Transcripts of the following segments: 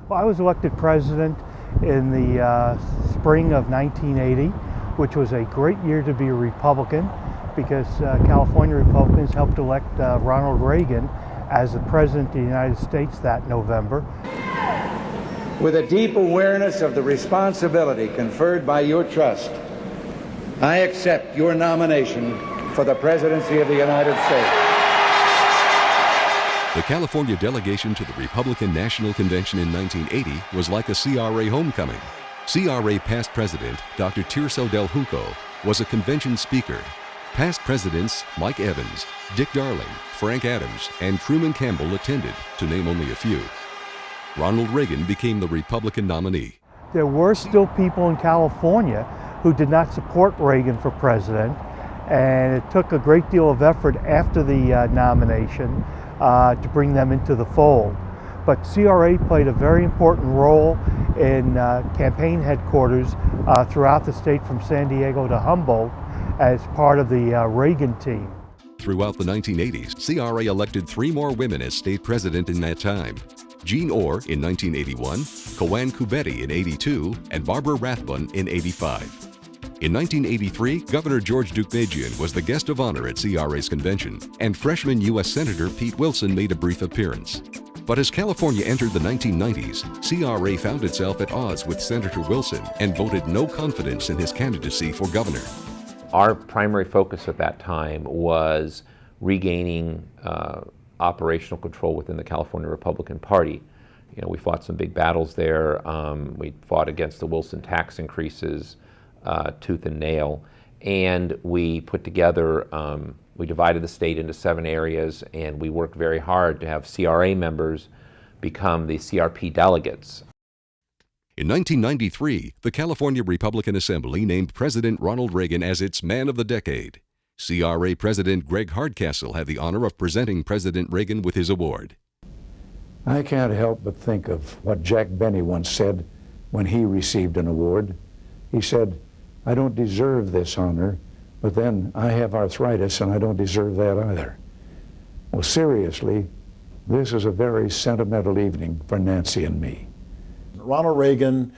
Well, I was elected president in the spring of 1980, which was a great year to be a Republican because California Republicans helped elect Ronald Reagan as the President of the United States that November. With a deep awareness of the responsibility conferred by your trust, I accept your nomination for the presidency of the United States. The California delegation to the Republican National Convention in 1980 was like a CRA homecoming. CRA past president Dr. Tirso del Junco was a convention speaker. Past presidents Mike Evans, Dick Darling, Frank Adams, and Truman Campbell attended, to name only a few. Ronald Reagan became the Republican nominee. There were still people in California who did not support Reagan for president, and it took a great deal of effort after the nomination to bring them into the fold. But CRA played a very important role in campaign headquarters throughout the state from San Diego to Humboldt as part of the Reagan team. Throughout the 1980s, CRA elected 3 more women as state president in that time. Jean Orr in 1981, Coan Kubeti in 82, and Barbara Rathbun in 85. In 1983, Governor George Deukmejian was the guest of honor at CRA's convention, and freshman U.S. Senator Pete Wilson made a brief appearance. But as California entered the 1990s, CRA found itself at odds with Senator Wilson and voted no confidence in his candidacy for governor. Our primary focus at that time was regaining operational control within the California Republican Party. You know, we fought some big battles there. We fought against the Wilson tax increases tooth and nail, and we put together, we divided the state into 7 areas, and we worked very hard to have CRA members become the CRP delegates. In 1993, the California Republican Assembly named President Ronald Reagan as its Man of the Decade. CRA President Greg Hardcastle had the honor of presenting President Reagan with his award. I can't help but think of what Jack Benny once said when he received an award. He said, "I don't deserve this honor, but then I have arthritis and I don't deserve that either." Well, seriously, this is a very sentimental evening for Nancy and me. Ronald Reagan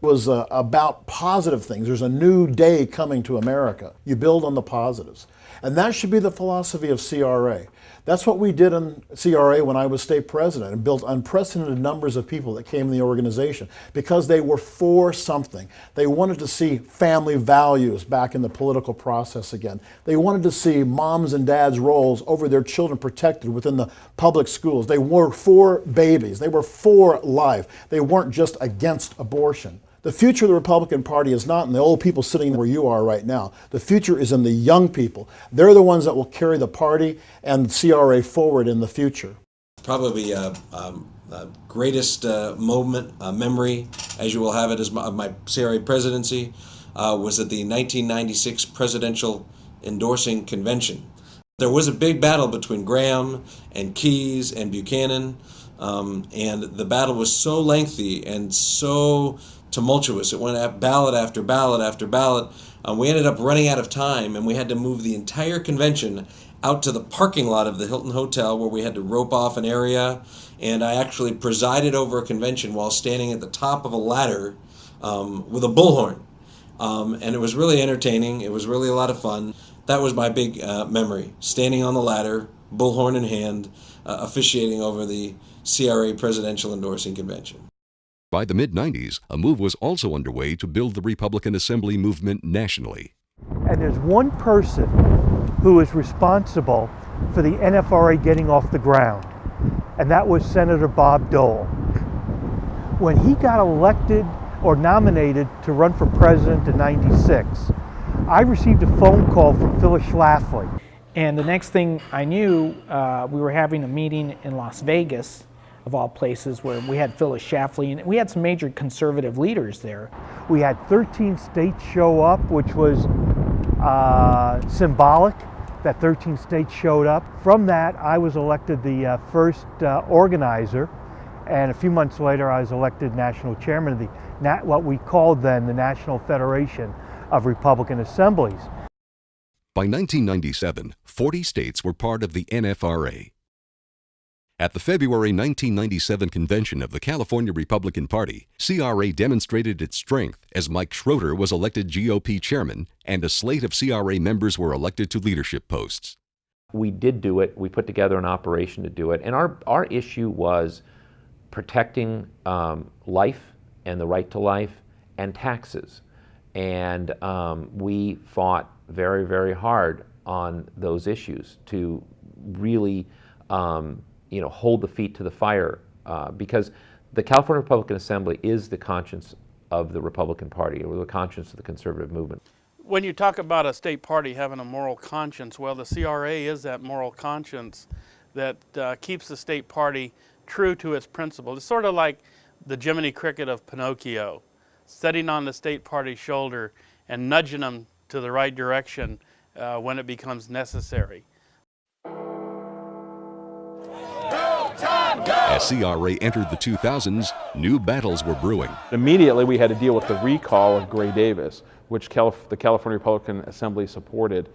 was about positive things. There's a new day coming to America. You build on the positives. And that should be the philosophy of CRA. That's what we did in CRA when I was state president, and built unprecedented numbers of people that came in the organization because they were for something. They wanted to see family values back in the political process again. They wanted to see moms and dads' roles over their children protected within the public schools. They were for babies. They were for life. They weren't just against abortion. The future of the Republican Party is not in the old people sitting where you are right now. The future is in the young people. They're the ones that will carry the party and CRA forward in the future. Probably greatest memory, as you will have it, as my CRA presidency, was at the 1996 presidential endorsing convention. There was a big battle between Graham and Keyes and Buchanan, and the battle was so lengthy and so tumultuous. It went at ballot after ballot after ballot. We ended up running out of time, and we had to move the entire convention out to the parking lot of the Hilton Hotel, where we had to rope off an area. And I actually presided over a convention while standing at the top of a ladder with a bullhorn. And it was really entertaining. It was really a lot of fun. That was my big memory, standing on the ladder, bullhorn in hand, officiating over the CRA presidential endorsing convention. By the mid-90s, a move was also underway to build the Republican Assembly movement nationally. And there's one person who is responsible for the NFRA getting off the ground, and that was Senator Bob Dole. When he got elected or nominated to run for president in '96, I received a phone call from Phyllis Schlafly. And the next thing I knew, we were having a meeting in Las Vegas, of all places, where we had Phyllis Schlafly, and we had some major conservative leaders there. We had 13 states show up, which was symbolic that 13 states showed up. From that, I was elected the first organizer, and a few months later, I was elected national chairman of what we called then the National Federation of Republican Assemblies. By 1997, 40 states were part of the NFRA. At the February 1997 convention of the California Republican Party, CRA demonstrated its strength as Mike Schroeder was elected GOP chairman and a slate of CRA members were elected to leadership posts. We did do it. We put together an operation to do it. And our issue was protecting life and the right to life and taxes. And we fought very, very hard on those issues to really hold the feet to the fire, because the California Republican Assembly is the conscience of the Republican Party, or the conscience of the conservative movement. When you talk about a state party having a moral conscience, well, the CRA is that moral conscience that keeps the state party true to its principles. It's sort of like the Jiminy Cricket of Pinocchio, sitting on the state party's shoulder and nudging them to the right direction when it becomes necessary. As CRA entered the 2000s, new battles were brewing. Immediately we had to deal with the recall of Gray Davis, which the California Republican Assembly supported.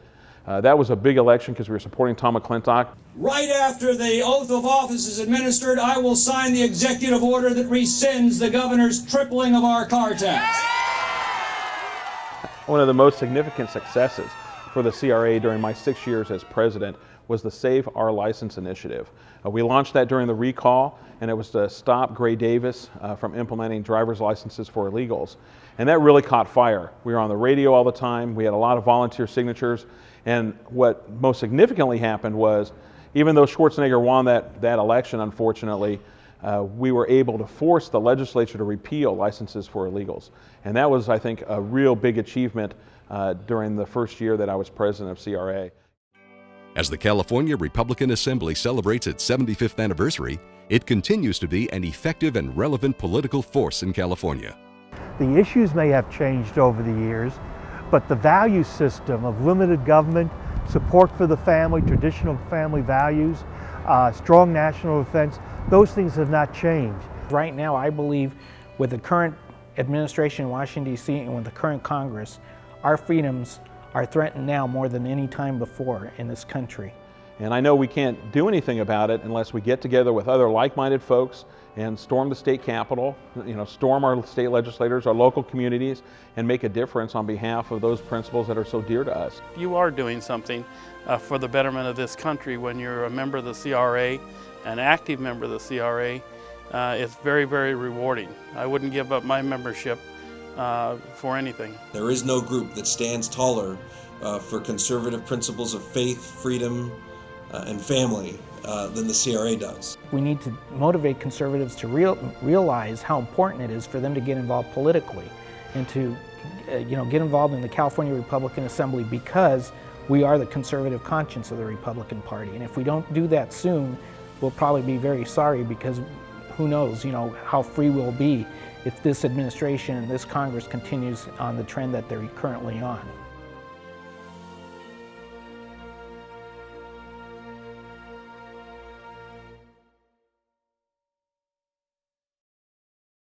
That was a big election because we were supporting Tom McClintock. Right after the oath of office is administered, I will sign the executive order that rescinds the governor's tripling of our car tax. One of the most significant successes for the CRA during my 6 years as president was the Save Our License initiative. We launched that during the recall, and it was to stop Gray Davis from implementing driver's licenses for illegals. And that really caught fire. We were on the radio all the time. We had a lot of volunteer signatures. And what most significantly happened was, even though Schwarzenegger won that election, unfortunately, we were able to force the legislature to repeal licenses for illegals. And that was, I think, a real big achievement during the first year that I was president of CRA. As the California Republican Assembly celebrates its 75th anniversary, it continues to be an effective and relevant political force in California. The issues may have changed over the years, but the value system of limited government, support for the family, traditional family values, strong national defense, those things have not changed. Right now, I believe with the current administration in Washington, D.C. and with the current Congress, our freedoms are threatened now more than any time before in this country. And I know we can't do anything about it unless we get together with other like-minded folks and storm the state capitol, storm our state legislators, our local communities, and make a difference on behalf of those principles that are so dear to us. You are doing something for the betterment of this country when you're a member of the CRA, an active member of the CRA. It's very, very rewarding. I wouldn't give up my membership for anything. There is no group that stands taller for conservative principles of faith, freedom, and family than the CRA does. We need to motivate conservatives to realize how important it is for them to get involved politically and to get involved in the California Republican Assembly, because we are the conservative conscience of the Republican Party. And if we don't do that soon, we'll probably be very sorry, because who knows, how free we'll be if this administration and this Congress continues on the trend that they're currently on.